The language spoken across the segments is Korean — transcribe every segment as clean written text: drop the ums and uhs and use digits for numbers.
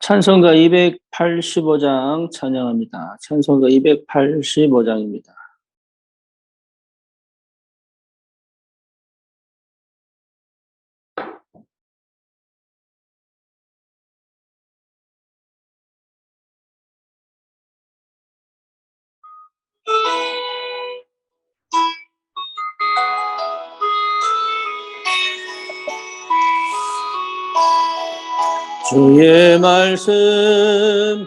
찬송가 285장 찬양합니다. 찬송가 285장입니다. 주의 말씀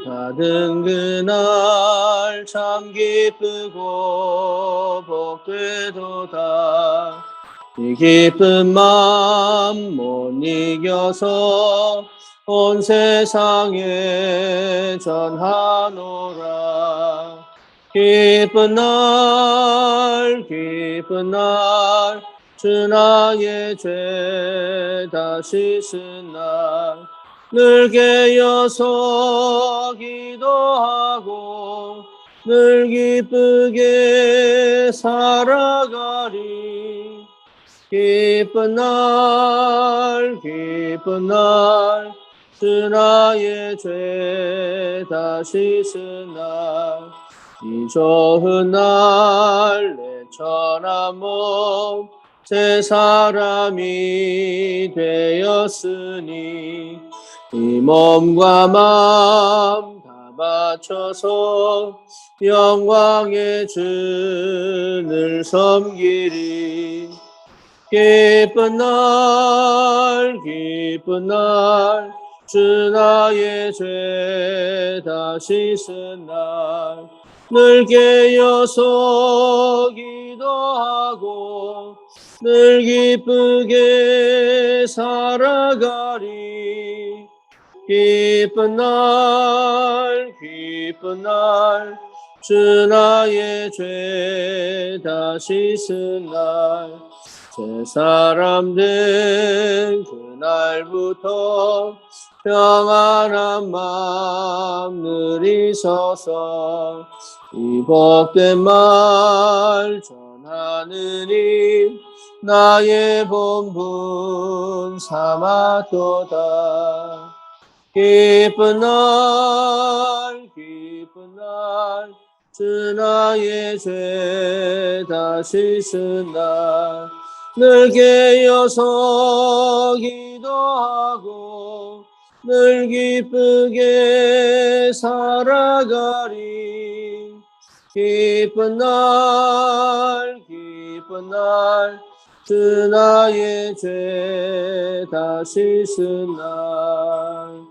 받은 그날 참 기쁘고 복되도다. 이 기쁜 마음 못 이겨서 온 세상에 전하노라. 기쁜 날 주 나의 죄 다 씻은 날 늘 깨어서 기도하고 늘 기쁘게 살아가리. 기쁜 날 주 나의 죄 다 씻은 날 이 좋은 날 내 천한 몸 새 사람이 되었으니 이 몸과 마음 다 바쳐서 영광의 주를 섬기리. 기쁜 날 주 나의 죄 다 씻은 날 늘 깨어서 기도하고 늘 기쁘게 살아가리. 기쁜 날 주 나의 죄 다 씻은 날 새 사람 된 그날부터 평안한 마음 누리소서. 이 복된 말 전하느니 나의 본분 삼았도다. 기쁜 날 주 나의 죄 다 씻은 날 늘 깨어서 기도하고 늘 기쁘게 살아가리. 기쁜 날 주 나의 죄 다 씻은 날.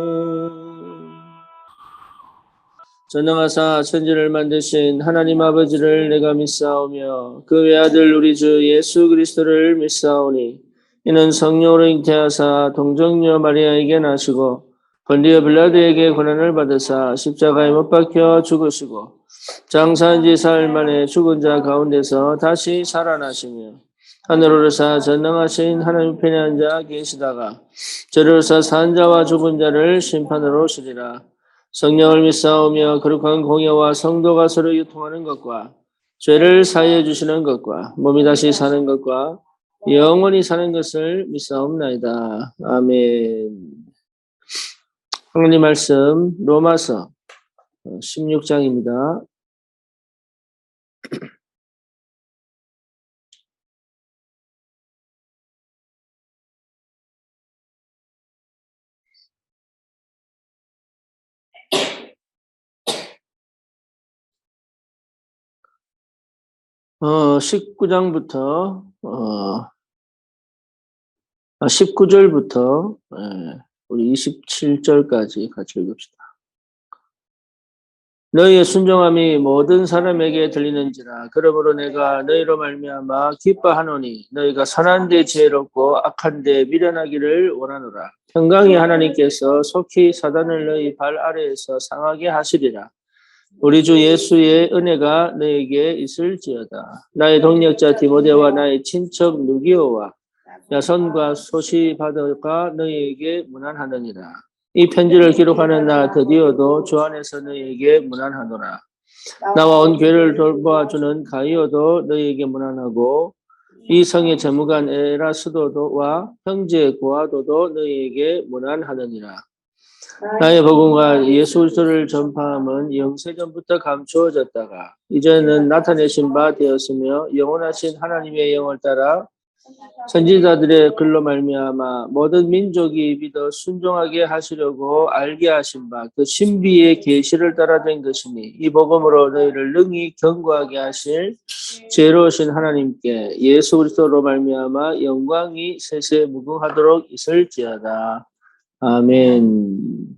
아멘. 전능하사 천지를 만드신 하나님 아버지를 내가 믿사오며 그 외아들 우리 주 예수 그리스도를 믿사오니 이는 성령으로 잉태하사 동정녀 마리아에게 나시고 본디오 빌라도에게 고난을 받으사 십자가에 못 박혀 죽으시고 장사한 지 사흘 만에 죽은 자 가운데서 다시 살아나시며 하늘로 오르사 전능하신 하나님 편에 앉아 계시다가 저리로 오사 산 자와 죽은 자를 심판으로 오시리라. 성령을 믿사오며 거룩한 공예와 성도가 서로 유통하는 것과 죄를 사하여 주시는 것과 몸이 다시 사는 것과 영원히 사는 것을 믿사옵나이다. 아멘. 하나님 말씀 로마서 16장입니다. 어, 19장부터 19절부터 우리 27절까지 같이 읽읍시다. 너희의 순종함이 모든 사람에게 들리는지라. 그러므로 내가 너희로 말미암아 기뻐하노니 너희가 선한 데 지혜롭고 악한 데 미련하기를 원하노라. 평강의 하나님께서 속히 사단을 너희 발 아래에서 상하게 하시리라. 우리 주 예수의 은혜가 너에게 있을지어다. 나의 동력자 디모데와 나의 친척 누기오와 야손과 소시바더가 너희에게 문안하느니라. 이 편지를 기록하는 나 드디어도 주 안에서 너희에게 문안하노라. 나와 온 교회를 돌보아주는 가이오도 너희에게 문안하고 이 성의 재무관 에라스도와 형제 고아도도 너희에게 문안하느니라. 나의 복음과 예수 그리스도를 전파함은 영세전부터 감추어졌다가 이제는 나타내신 바 되었으며 영원하신 하나님의 영을 따라 선지자들의 글로 말미암아 모든 민족이 믿어 순종하게 하시려고 알게 하신 바 그 신비의 계시를 따라 된 것이니 이 복음으로 너희를 능히 견고하게 하실 지혜로우신 하나님께 예수 그리스도로 말미암아 영광이 세세 무궁하도록 있을지어다. 아멘.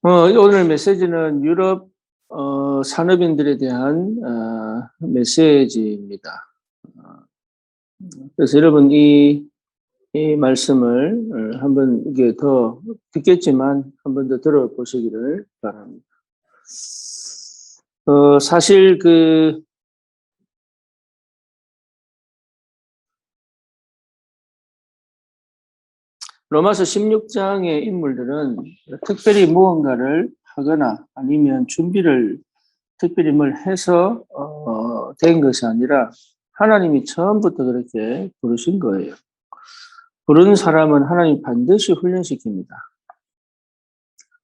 오늘 메시지는 유럽 산업인들에 대한 메시지입니다. 그래서 여러분 이 말씀을 한번 이게 더 듣겠지만 한번 더 들어보시기를 바랍니다. 사실 로마서 16장의 인물들은 특별히 무언가를 하거나 아니면 준비를 특별히 뭘 해서 된 것이 아니라 하나님이 처음부터 그렇게 부르신 거예요. 부른 사람은 하나님 반드시 훈련시킵니다.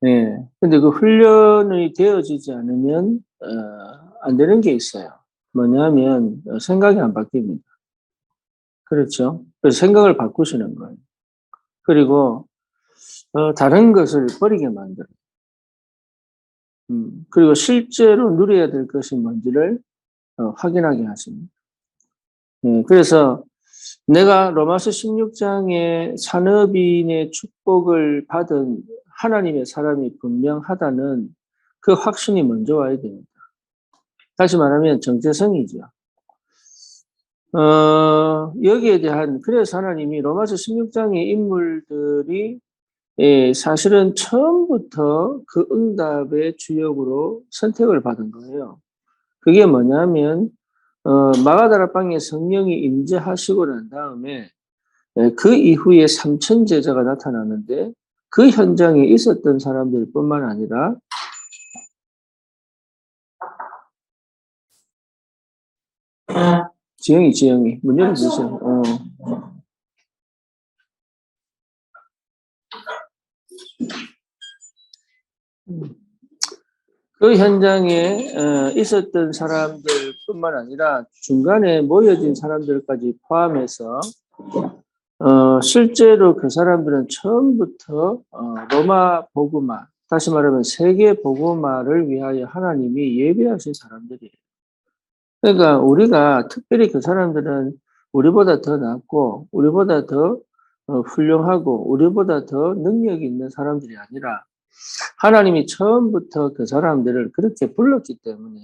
네. 근데 그 훈련이 되어지지 않으면 안 되는 게 있어요. 뭐냐면 생각이 안 바뀝니다. 그렇죠? 그래서 생각을 바꾸시는 거예요. 그리고 다른 것을 버리게 만들어요. 그리고 실제로 누려야 될 것이 뭔지를 확인하게 하십니다. 그래서 내가 로마서 16장의 산업인의 축복을 받은 하나님의 사람이 분명하다는 그 확신이 먼저 와야 됩니다. 다시 말하면 정체성이죠. 여기에 대한, 그래서 하나님이 로마서 16장의 인물들이 사실은 처음부터 그 응답의 주역으로 선택을 받은 거예요. 그게 뭐냐면 마가다라방에 성령이 임재하시고 난 다음에 그 이후에 3천 제자가 나타나는데 그 현장에 있었던 사람들 뿐만 아니라 지영이 문 열어주세요. 그 현장에 있었던 사람들뿐만 아니라 중간에 모여진 사람들까지 포함해서 실제로 그 사람들은 처음부터 로마 복음화, 다시 말하면 세계 복음화를 위하여 하나님이 예배하신 사람들이에요. 그러니까 우리가 특별히 그 사람들은 우리보다 더 낫고 우리보다 더 훌륭하고 우리보다 더 능력이 있는 사람들이 아니라 하나님이 처음부터 그 사람들을 그렇게 불렀기 때문에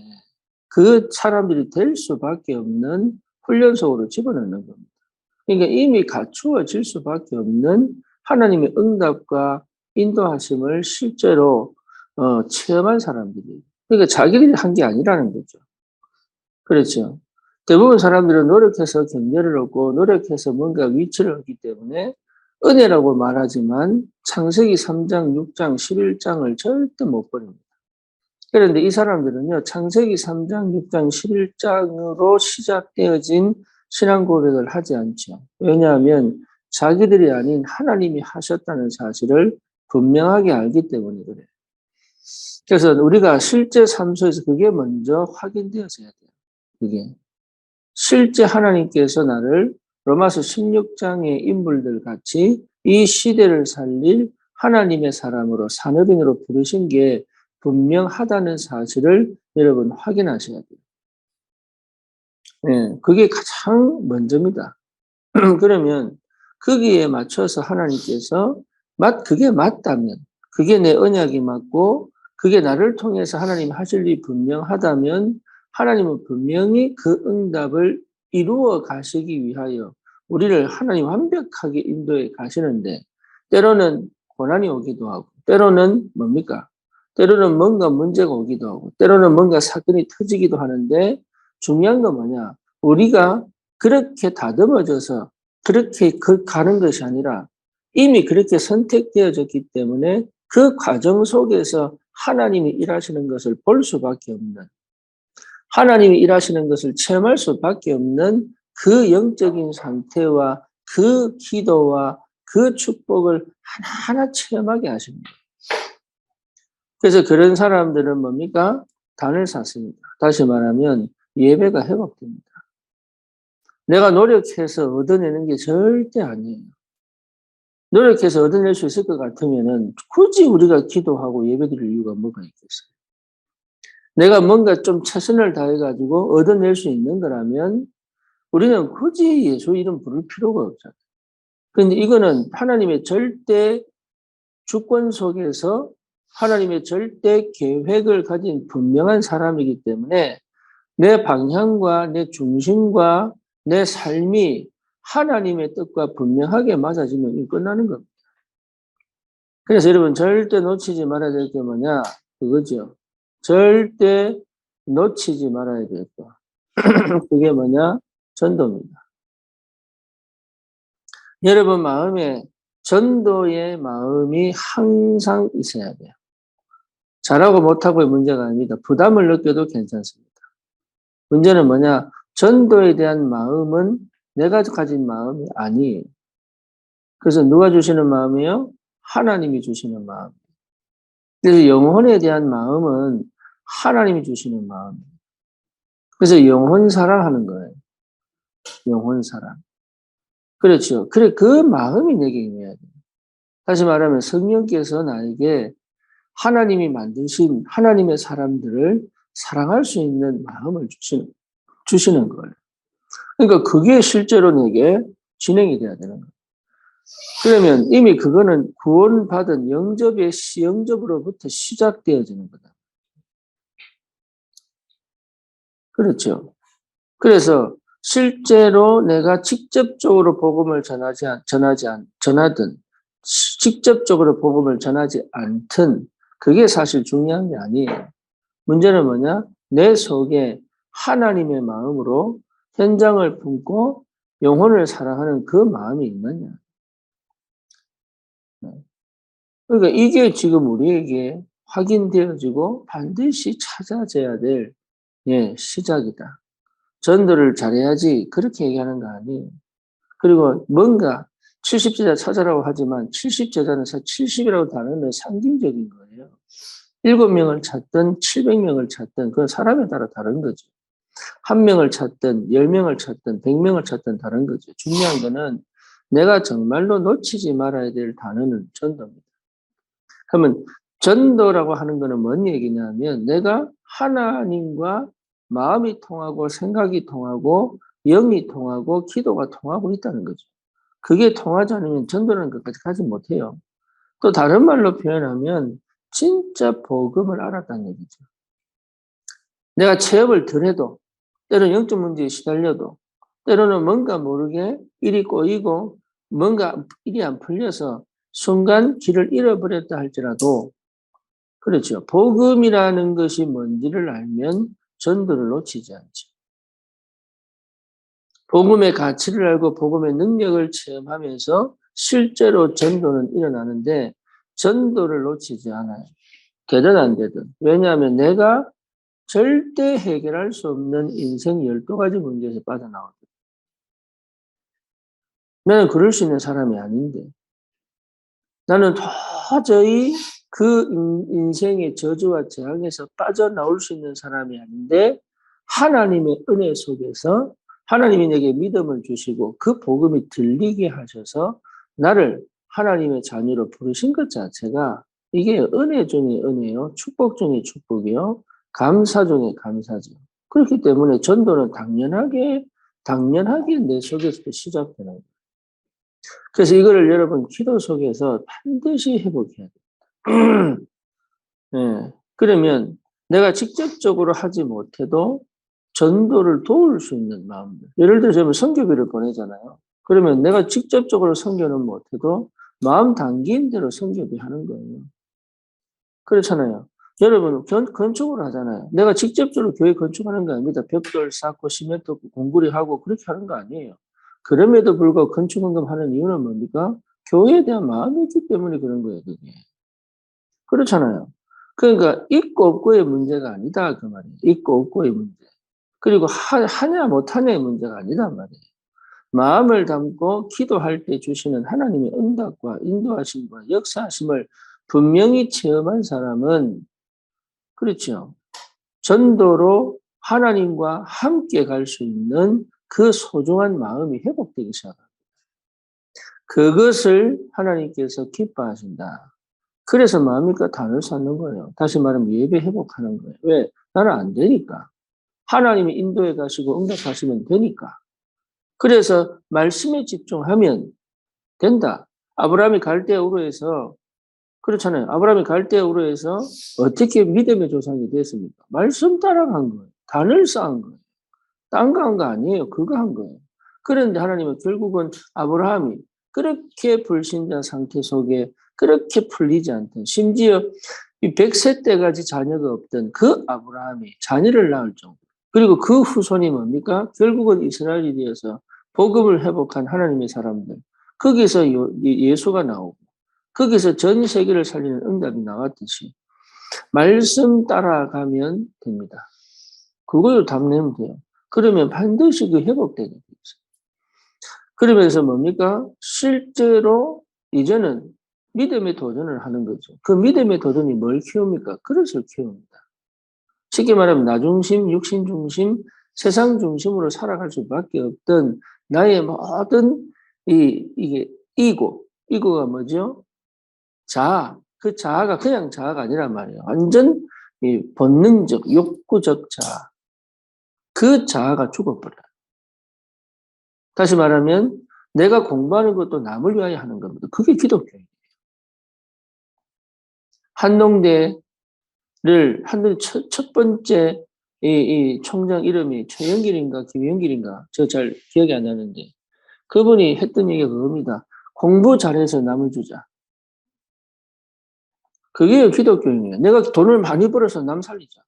그 사람들이 될 수밖에 없는 훈련 속으로 집어넣는 겁니다. 그러니까 이미 갖추어질 수밖에 없는 하나님의 응답과 인도하심을 실제로 체험한 사람들이. 그러니까 자기들이 한 게 아니라는 거죠. 그렇죠. 대부분 사람들은 노력해서 격려를 얻고 노력해서 뭔가 위치를 얻기 때문에 은혜라고 말하지만 창세기 3장, 6장, 11장을 절대 못 버립니다. 그런데 이 사람들은요, 창세기 3장, 6장, 11장으로 시작되어진 신앙 고백을 하지 않죠. 왜냐하면 자기들이 아닌 하나님이 하셨다는 사실을 분명하게 알기 때문에 그래요. 그래서 우리가 실제 삶 속에서 그게 먼저 확인되어져야 돼요. 그게. 실제 하나님께서 나를 로마서 16장의 인물들 같이 이 시대를 살릴 하나님의 사람으로 산업인으로 부르신 게 분명하다는 사실을 여러분 확인하셔야 돼요. 네, 그게 가장 먼저입니다. 그러면 거기에 맞춰서 하나님께서 그게 맞다면, 그게 내 언약이 맞고 그게 나를 통해서 하나님 하실 일이 분명하다면 하나님은 분명히 그 응답을 이루어 가시기 위하여 우리를 하나님 완벽하게 인도해 가시는데 때로는 고난이 오기도 하고 때로는 뭡니까? 때로는 뭔가 문제가 오기도 하고, 때로는 뭔가 사건이 터지기도 하는데, 중요한 건 뭐냐? 우리가 그렇게 다듬어져서 그렇게 가는 것이 아니라 이미 그렇게 선택되어졌기 때문에 그 과정 속에서 하나님이 일하시는 것을 볼 수밖에 없는, 하나님이 일하시는 것을 체험할 수밖에 없는 그 영적인 상태와 그 기도와 그 축복을 하나하나 체험하게 하십니다. 그래서 그런 사람들은 뭡니까? 단을 샀습니다. 다시 말하면 예배가 회복됩니다. 내가 노력해서 얻어내는 게 절대 아니에요. 노력해서 얻어낼 수 있을 것 같으면은 굳이 우리가 기도하고 예배드릴 이유가 뭐가 있겠어요? 내가 뭔가 좀 최선을 다해가지고 얻어낼 수 있는 거라면 우리는 굳이 예수 이름 부를 필요가 없잖아요. 그런데 이거는 하나님의 절대 주권 속에서 하나님의 절대 계획을 가진 분명한 사람이기 때문에 내 방향과 내 중심과 내 삶이 하나님의 뜻과 분명하게 맞아지면 끝나는 겁니다. 그래서 여러분 절대 놓치지 말아야 될 게 뭐냐? 그거죠. 절대 놓치지 말아야 될 거. 그게 뭐냐? 전도입니다. 여러분 마음에 전도의 마음이 항상 있어야 돼요. 잘하고 못하고의 문제가 아닙니다. 부담을 느껴도 괜찮습니다. 문제는 뭐냐? 전도에 대한 마음은 내가 가진 마음이 아니에요. 그래서 누가 주시는 마음이에요? 하나님이 주시는 마음. 그래서 영혼에 대한 마음은 하나님이 주시는 마음이에요. 그래서 영혼 사랑하는 거예요. 영혼 사랑. 그렇죠. 그래, 그 마음이 내게 임해야 돼요. 다시 말하면 성령께서 나에게 하나님이 만드신 하나님의 사람들을 사랑할 수 있는 마음을 주시는 거예요. 그러니까 그게 실제로 내게 진행이 돼야 되는 거예요. 그러면 이미 그거는 구원받은 영접으로부터 시작되어지는 거다. 그렇죠. 그래서 실제로 내가 직접적으로 복음을 전하든 직접적으로 복음을 전하지 않든 그게 사실 중요한 게 아니에요. 문제는 뭐냐? 내 속에 하나님의 마음으로 현장을 품고 영혼을 사랑하는 그 마음이 있느냐? 그러니까 이게 지금 우리에게 확인되어지고 반드시 찾아져야 될 시작이다. 전도를 잘해야지 그렇게 얘기하는 거 아니에요. 그리고 뭔가 70제자 찾아라고 하지만 70제자는 70이라고 단어는 상징적인 거예요. 7명을 찾든 700명을 찾든 그건 사람에 따라 다른 거죠. 1명을 찾든 10명을 찾든 100명을 찾든 다른 거죠. 중요한 거는 내가 정말로 놓치지 말아야 될 단어는 전도입니다. 그러면 전도라고 하는 거는 뭔 얘기냐면 내가 하나님과 마음이 통하고 생각이 통하고 영이 통하고 기도가 통하고 있다는 거죠. 그게 통하지 않으면 전도라는 것까지 가지 못해요. 또 다른 말로 표현하면 진짜 복음을 알았다는 얘기죠. 내가 체험을 덜 해도 때로는 영적 문제에 시달려도 때로는 뭔가 모르게 일이 꼬이고 뭔가 일이 안 풀려서 순간 길을 잃어버렸다 할지라도 그렇죠. 복음이라는 것이 뭔지를 알면 전도를 놓치지 않죠. 복음의 가치를 알고 복음의 능력을 체험하면서 실제로 전도는 일어나는데 전도를 놓치지 않아요. 되든 안 되든. 왜냐하면 내가 절대 해결할 수 없는 인생 12가지 문제에서 빠져나오거든. 나는 그럴 수 있는 사람이 아닌데. 나는 도저히 그 인생의 저주와 재앙에서 빠져나올 수 있는 사람이 아닌데 하나님의 은혜 속에서 하나님이 내게 믿음을 주시고 그 복음이 들리게 하셔서 나를 하나님의 자녀로 부르신 것 자체가 이게 은혜 중에 은혜요. 축복 중에 축복이요. 감사 중에 감사죠. 그렇기 때문에 전도는 당연하게 내 속에서 시작되는 거예요. 그래서 이거를 여러분 기도 속에서 반드시 회복해야 돼요. 네. 그러면 내가 직접적으로 하지 못해도 전도를 도울 수 있는 마음들. 예를 들어서 여러분 선교비를 보내잖아요. 그러면 내가 직접적으로 선교는 못해도 마음 담긴 대로 선교비 하는 거예요. 그렇잖아요. 여러분, 건축을 하잖아요. 내가 직접적으로 교회 건축하는 거 아닙니다. 벽돌 쌓고 시멘트 공구리 하고 그렇게 하는 거 아니에요. 그럼에도 불구하고 건축헌금 하는 이유는 뭡니까? 교회에 대한 마음이 있기 때문에 그런 거예요, 그게. 그렇잖아요. 그러니까 있고 없고의 문제가 아니다 그 말이에요. 있고 없고의 문제. 그리고 하냐 못하냐의 문제가 아니단 말이에요. 마음을 담고 기도할 때 주시는 하나님의 응답과 인도하심과 역사하심을 분명히 체험한 사람은 그렇죠. 전도로 하나님과 함께 갈 수 있는 그 소중한 마음이 회복되기 시작합니다. 그것을 하나님께서 기뻐하신다. 그래서 마음이니까 단을 쌓는 거예요. 다시 말하면 예배 회복하는 거예요. 왜? 나는 안 되니까. 하나님이 인도해 가시고 응답하시면 되니까. 그래서 말씀에 집중하면 된다. 아브라함이 갈대우르에서 그렇잖아요. 아브라함이 갈대우르에서 어떻게 믿음의 조상이 됐습니까? 말씀 따라간 거예요. 단을 쌓은 거예요. 딴 거 한 거 아니에요. 그거 한 거예요. 그런데 하나님은 결국은 아브라함이 그렇게 불신자 상태 속에 그렇게 풀리지 않던 심지어 이 100세 때까지 자녀가 없던 그 아브라함이 자녀를 낳을 정도. 그리고 그 후손이 뭡니까? 결국은 이스라엘이 되어서 복음을 회복한 하나님의 사람들. 거기서 예수가 나오고 거기서 전 세계를 살리는 응답이 나왔듯이 말씀 따라가면 됩니다. 그걸 답내면 돼요. 그러면 반드시 그 회복되게 돼요. 그러면서 뭡니까? 실제로 이제는 믿음의 도전을 하는 거죠. 그 믿음의 도전이 뭘 키웁니까? 그릇을 키웁니다. 쉽게 말하면 나 중심, 육신 중심, 세상 중심으로 살아갈 수밖에 없던 나의 모든 이게 이고가 뭐죠? 자아. 그 자아가 그냥 자아가 아니란 말이에요. 완전 이 본능적, 욕구적 자아. 그 자아가 죽어버려요. 다시 말하면 내가 공부하는 것도 남을 위하여 하는 겁니다. 그게 기독교예요. 한동대 첫 번째 이 총장 이름이 최영길인가 김영길인가 저 잘 기억이 안 나는데 그분이 했던 얘기가 그겁니다. 공부 잘해서 남을 주자. 그게 기독교인이에요. 내가 돈을 많이 벌어서 남 살리자.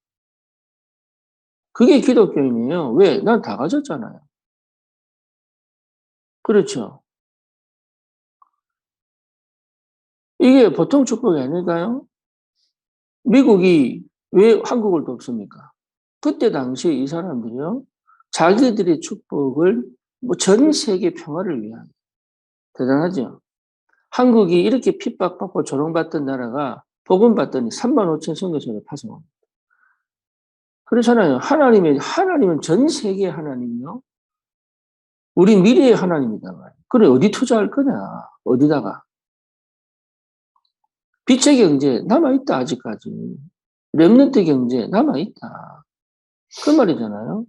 그게 기독교인이에요. 왜? 난 다 가졌잖아요. 그렇죠. 이게 보통 축복이 아닐까요? 미국이 왜 한국을 돕습니까? 그때 당시에 이 사람들이요. 자기들의 축복을 뭐 전 세계 평화를 위한 대단하죠. 한국이 이렇게 핍박받고 조롱받던 나라가 복음 받더니 3만 5천 선교사를 파송합니다. 그렇잖아요. 하나님은 전 세계 하나님이요. 우리 미래의 하나님이다 말이에요. 그래 어디 투자할 거냐? 어디다가? 빛의 경제 남아있다 아직까지. 렘넌트 경제 남아있다. 그 말이잖아요.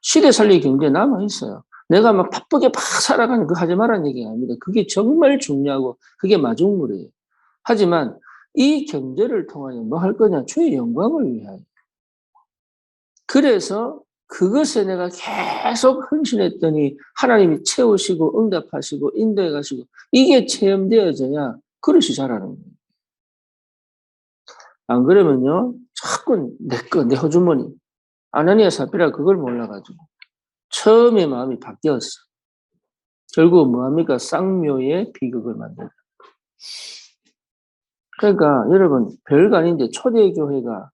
시대 살리기 경제 남아있어요. 내가 막 바쁘게 막 살아가는 거 하지 말라는 얘기가 아닙니다. 그게 정말 중요하고 그게 마중물이에요. 하지만 이 경제를 통하여 뭐 할 거냐? 주의 영광을 위하여. 그래서 그것에 내가 계속 헌신했더니 하나님이 채우시고 응답하시고 인도해 가시고 이게 체험되어져야 그릇이 자라는 거예요. 안 그러면요. 자꾸 내 호주머니. 아나니아 사피라 그걸 몰라가지고 처음에 마음이 바뀌었어. 결국 뭐합니까? 쌍묘의 비극을 만들다. 그러니까 여러분 별거 아닌데 초대교회가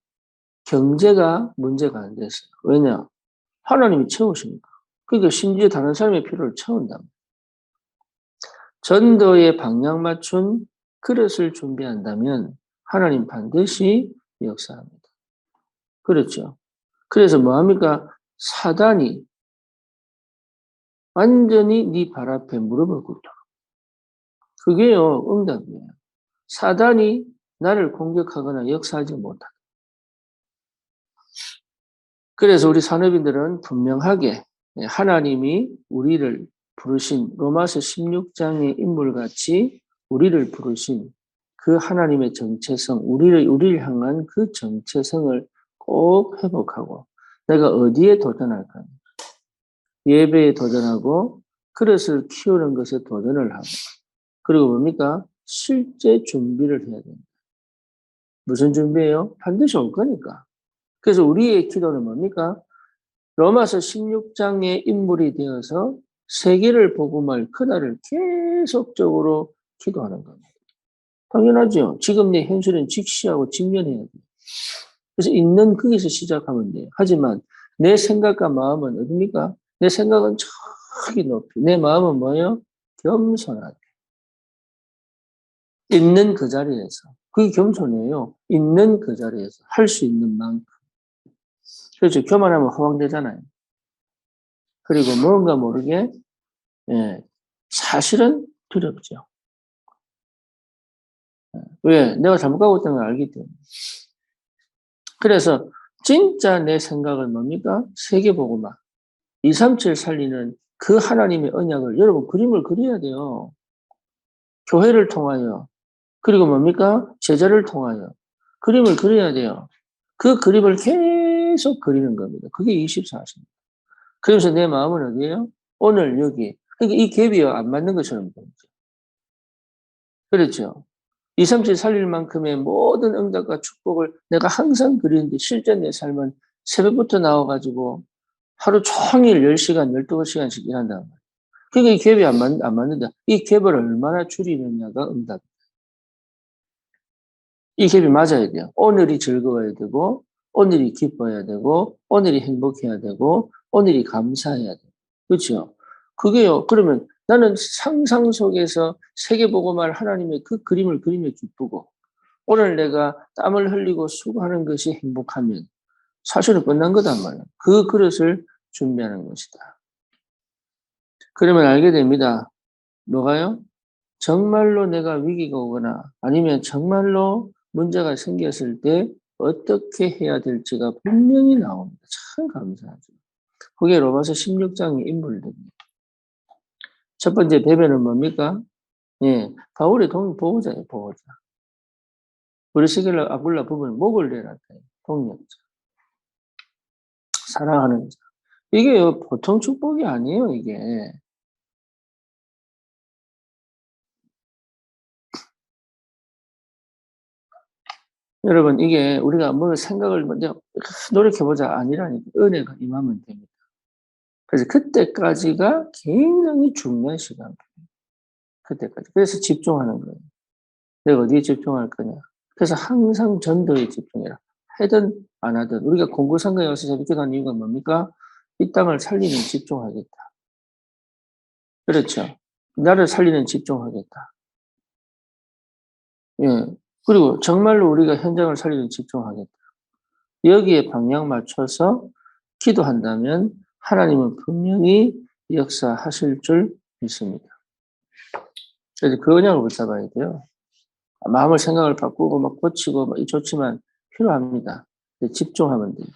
경제가 문제가 안 됐어요. 왜냐? 하나님이 채우시니까. 그러니까 심지어 다른 사람의 필요를 채운다. 전도에 방향 맞춘 그릇을 준비한다면 하나님 반드시 역사합니다. 그렇죠. 그래서 뭐합니까? 사단이 완전히 네 발 앞에 무릎을 꿇도록. 그게요, 응답이에요. 사단이 나를 공격하거나 역사하지 못하다. 그래서 우리 산업인들은 분명하게 하나님이 우리를 부르신 로마서 16장의 인물같이 우리를 부르신 그 하나님의 정체성, 우리를 향한 그 정체성을 꼭 회복하고 내가 어디에 도전할까? 예배에 도전하고 그릇을 키우는 것에 도전을 하고 그리고 뭡니까? 실제 준비를 해야 됩니다. 무슨 준비예요? 반드시 올 거니까. 그래서 우리의 기도는 뭡니까? 로마서 16장의 인물이 되어서 세계를 복음할 그날을 계속적으로 기도하는 겁니다. 당연하죠. 지금 내 현실은 직시하고 직면해야 돼요. 그래서 있는 거기서 시작하면 돼요. 하지만 내 생각과 마음은 어딥니까? 내 생각은 저기 높이, 내 마음은 뭐예요? 겸손하게. 있는 그 자리에서. 그게 겸손이에요. 있는 그 자리에서 할 수 있는 만큼. 그렇죠. 교만하면 허황되잖아요. 그리고 뭔가 모르게 예, 사실은 두렵죠. 왜? 내가 잘못 가고 있다는 걸 알기 때문에. 그래서 진짜 내 생각을 뭡니까? 세계보고만 237 살리는 그 하나님의 언약을 여러분 그림을 그려야 돼요. 교회를 통하여 그리고 뭡니까? 제자를 통하여 그림을 그려야 돼요. 그 그림을 계속 그리는 겁니다. 그게 24시입니다. 그러면서 내 마음은 어디예요? 오늘 여기. 그러니까 이 갭이 안 맞는 것처럼 보이죠. 그렇죠. 237 살릴 만큼의 모든 응답과 축복을 내가 항상 그리는데 실제 내 삶은 새벽부터 나와가지고 하루 종일 10시간, 12시간씩 일한단 말이에요. 그러니까 이 갭이 안 맞는다. 이 갭을 얼마나 줄이느냐가 응답. 이 갭이 맞아야 돼요. 오늘이 즐거워야 되고, 오늘이 기뻐야 되고, 오늘이 행복해야 되고, 오늘이 감사해야 돼요. 그렇죠? 그게요. 그러면 나는 상상 속에서 세계보고말 하나님의 그 그림을 그리며 기쁘고, 오늘 내가 땀을 흘리고 수고하는 것이 행복하면 사실은 끝난 거단 말이에요. 그 그릇을 준비하는 것이다. 그러면 알게 됩니다. 뭐가요? 정말로 내가 위기가 오거나 아니면 정말로 문제가 생겼을 때 어떻게 해야 될지가 분명히 나옵니다. 참 감사하죠. 그게 로마서 16장의 인물들입니다. 첫 번째 배배는 뭡니까? 예, 바울의 보호자예요, 보호자. 브리스길라 아굴라 부부는 목을 내놨다. 동력자. 사랑하는 자. 이게 보통 축복이 아니에요, 이게. 여러분, 이게 우리가 뭘 생각을 먼저 노력해보자 아니라니까 은혜가 임하면 됩니다. 그래서 그때까지가 굉장히 중요한 시간. 그때까지. 그래서 집중하는 거예요. 내가 어디에 집중할 거냐. 그래서 항상 전도에 집중해라. 하든 안 하든. 우리가 공부상가에 와서 저렇게 간 이유가 뭡니까? 이 땅을 살리는 집중하겠다. 그렇죠. 나를 살리는 집중하겠다. 예. 그리고 정말로 우리가 현장을 살리는 집중하겠다. 여기에 방향 맞춰서 기도한다면 하나님은 분명히 역사하실 줄 믿습니다. 그래서 그 언약을 붙잡아야 돼요. 마음을 생각을 바꾸고 막 고치고 막 좋지만 필요합니다. 집중하면 돼요.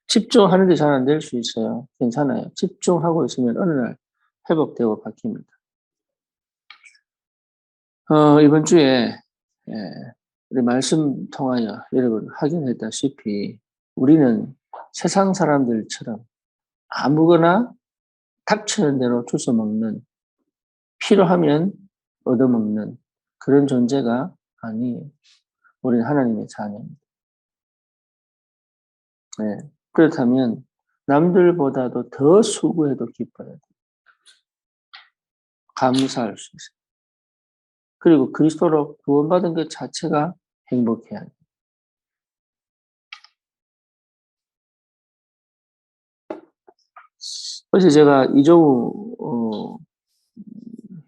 집중하는데 잘 안 될 수 있어요. 괜찮아요. 집중하고 있으면 어느 날 회복되고 바뀝니다. 이번 주에 예, 우리 말씀 통하여 여러분 확인했다시피 우리는 세상 사람들처럼 아무거나 닥치는 대로 주워 먹는 필요하면 얻어먹는 그런 존재가 아니에요. 우리는 하나님의 자녀입니다. 네. 그렇다면 남들보다도 더 수고해도 기뻐야 돼요. 감사할 수 있어요. 그리고 그리스도로 구원받은 것 자체가 행복해야 돼요. 어제 제가 이종우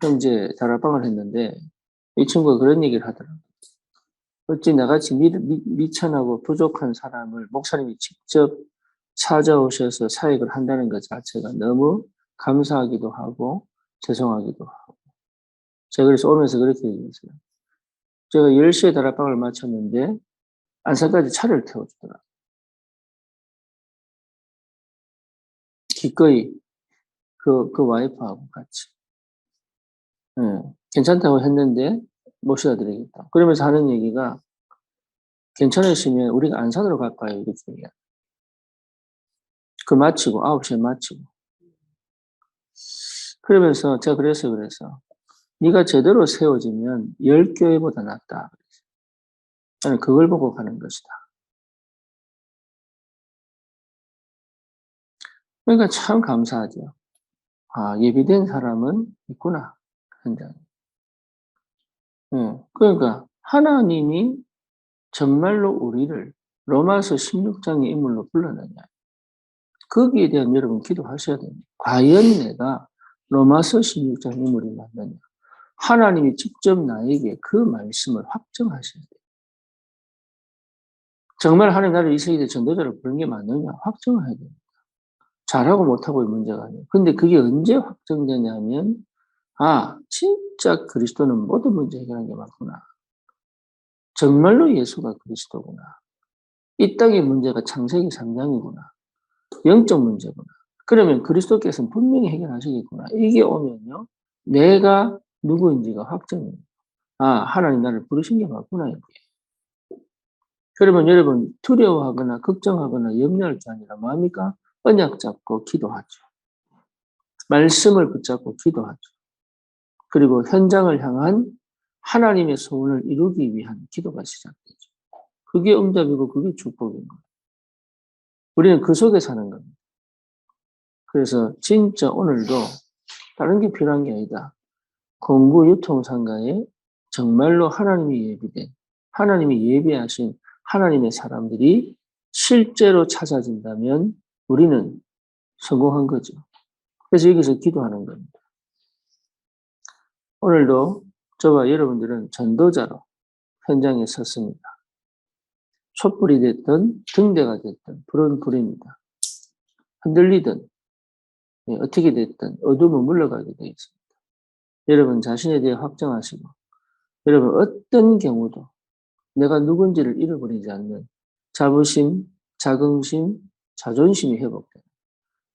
형제 다락방을 했는데 이 친구가 그런 얘기를 하더라고요. 어찌 나같이 미천하고 부족한 사람을 목사님이 직접 찾아오셔서 사역을 한다는 것 자체가 너무 감사하기도 하고 죄송하기도 하고 제가 그래서 오면서 그렇게 얘기했어요. 제가 10시에 다락방을 마쳤는데 안산까지 차를 태워주더라고요. 기꺼이 그 와이프하고 같이. 예, 괜찮다고 했는데 모셔다 드리겠다. 그러면서 하는 얘기가 괜찮으시면 우리가 안산으로 갈까요? 이렇게 얘기해요. 그 마치고 9시에 마치고 그러면서 제가 그래서 네가 제대로 세워지면 10교회보다 낫다. 나는 그걸 보고 가는 것이다. 그러니까 참 감사하죠. 아, 예비된 사람은 있구나. 현장에. 그러니까 하나님이 정말로 우리를 로마서 16장의 인물로 불러내냐. 거기에 대한 여러분 기도하셔야 됩니다. 과연 내가 로마서 16장 인물이 맞느냐. 하나님이 직접 나에게 그 말씀을 확정하셔야 돼요. 정말 하나님 나를 이스라엘의 전도자로 부른 게 맞느냐 확정해야 돼요. 잘하고 못하고의 문제가 아니에요. 근데 그게 언제 확정되냐면 아 진짜 그리스도는 모든 문제 해결하는 게 맞구나. 정말로 예수가 그리스도구나. 이 땅의 문제가 창세기 3장이구나. 영적 문제구나. 그러면 그리스도께서는 분명히 해결하시겠구나. 이게 오면요. 내가 누구인지가 확정입니다. 아, 하나님 나를 부르신 게 맞구나. 이게. 그러면 여러분 두려워하거나 걱정하거나 염려할 게 아니라 뭐합니까? 언약 잡고 기도하죠. 말씀을 붙잡고 기도하죠. 그리고 현장을 향한 하나님의 소원을 이루기 위한 기도가 시작되죠. 그게 응답이고 그게 축복인 거예요. 우리는 그 속에 사는 겁니다. 그래서 진짜 오늘도 다른 게 필요한 게 아니다. 공구 유통상가에 정말로 하나님이 예비된, 하나님이 예비하신 하나님의 사람들이 실제로 찾아진다면 우리는 성공한 거죠. 그래서 여기서 기도하는 겁니다. 오늘도 저와 여러분들은 전도자로 현장에 섰습니다. 촛불이 됐든 등대가 됐든 불은 불입니다. 흔들리든 어떻게 됐든 어둠은 물러가게 되어 있습니다. 여러분 자신에 대해 확정하시고 여러분 어떤 경우도 내가 누군지를 잃어버리지 않는 자부심, 자긍심, 자존심이 회복되는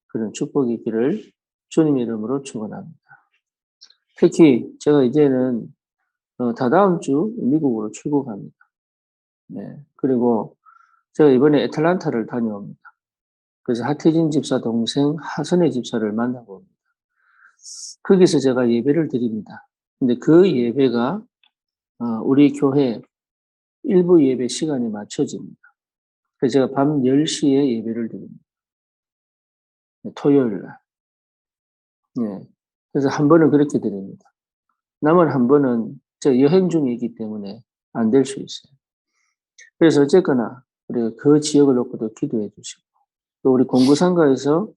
그런 축복이 있기를 주님의 이름으로 축원합니다. 특히 제가 이제는 다다음 주 미국으로 출국합니다. 네. 그리고 제가 이번에 애틀란타를 다녀옵니다. 그래서 하태진 집사 동생 하선의 집사를 만나고 옵니다. 거기서 제가 예배를 드립니다. 근데 그 예배가 우리 교회 일부 예배 시간에 맞춰집니다. 그래서 제가 밤 10시에 예배를 드립니다. 토요일 날. 네. 그래서 한 번은 그렇게 드립니다. 남은 한 번은 제가 여행 중이기 때문에 안 될 수 있어요. 그래서 어쨌거나 우리가 그 지역을 놓고도 기도해 주시고 또 우리 공구상가에서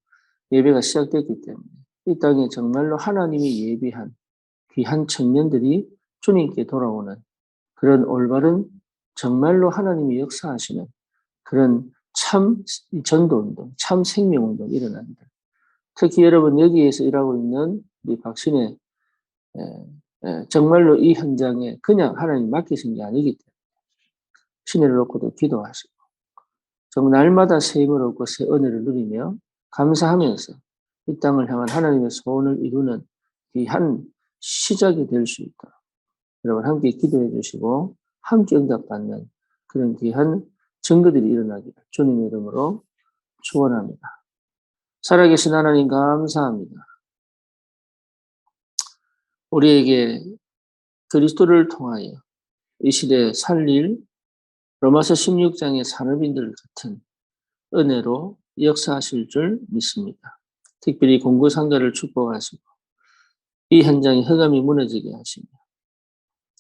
예배가 시작됐기 때문에 이 땅에 정말로 하나님이 예비한 귀한 청년들이 주님께 돌아오는 그런 올바른 정말로 하나님이 역사하시는 그런 참 전도운동, 참 생명운동 일어납니다. 특히 여러분 여기에서 일하고 있는 우리 박신혜 정말로 이 현장에 그냥 하나님 맡기신 게 아니기 때문에 신혜를 놓고도 기도하시고 정말 날마다 새 힘을 얻고 새 은혜를 누리며 감사하면서 이 땅을 향한 하나님의 소원을 이루는 귀한 시작이 될 수 있도록 여러분 함께 기도해 주시고 함께 응답받는 그런 귀한 증거들이 일어나기를 주님의 이름으로 축원합니다. 살아계신 하나님 감사합니다. 우리에게 그리스도를 통하여 이 시대에 살릴 로마서 16장의 산업인들 같은 은혜로 역사하실 줄 믿습니다. 특별히 공구상가를 축복하시고 이 현장에 흑암이 무너지게 하시며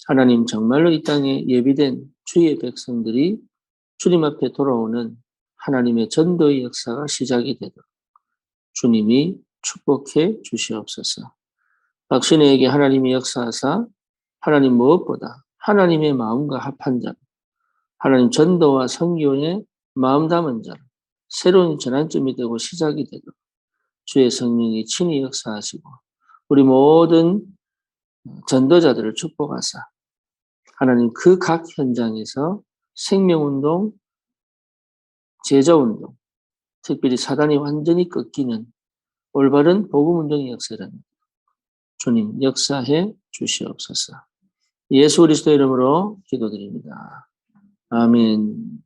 하나님 정말로 이 땅에 예비된 주의 백성들이 주님 앞에 돌아오는 하나님의 전도의 역사가 시작이 되도록 주님이 축복해 주시옵소서. 박신혜에게 하나님이 역사하사 하나님 무엇보다 하나님의 마음과 합한 자로 하나님 전도와 선교에 마음 담은 자로 새로운 전환점이 되고 시작이 되도록 주의 성령이 친히 역사하시고 우리 모든 전도자들을 축복하사 하나님 그 각 현장에서 생명운동, 제자운동, 특별히 사단이 완전히 꺾이는 올바른 복음운동의 역사를 주님 역사해 주시옵소서. 예수 그리스도 이름으로 기도드립니다. 아멘.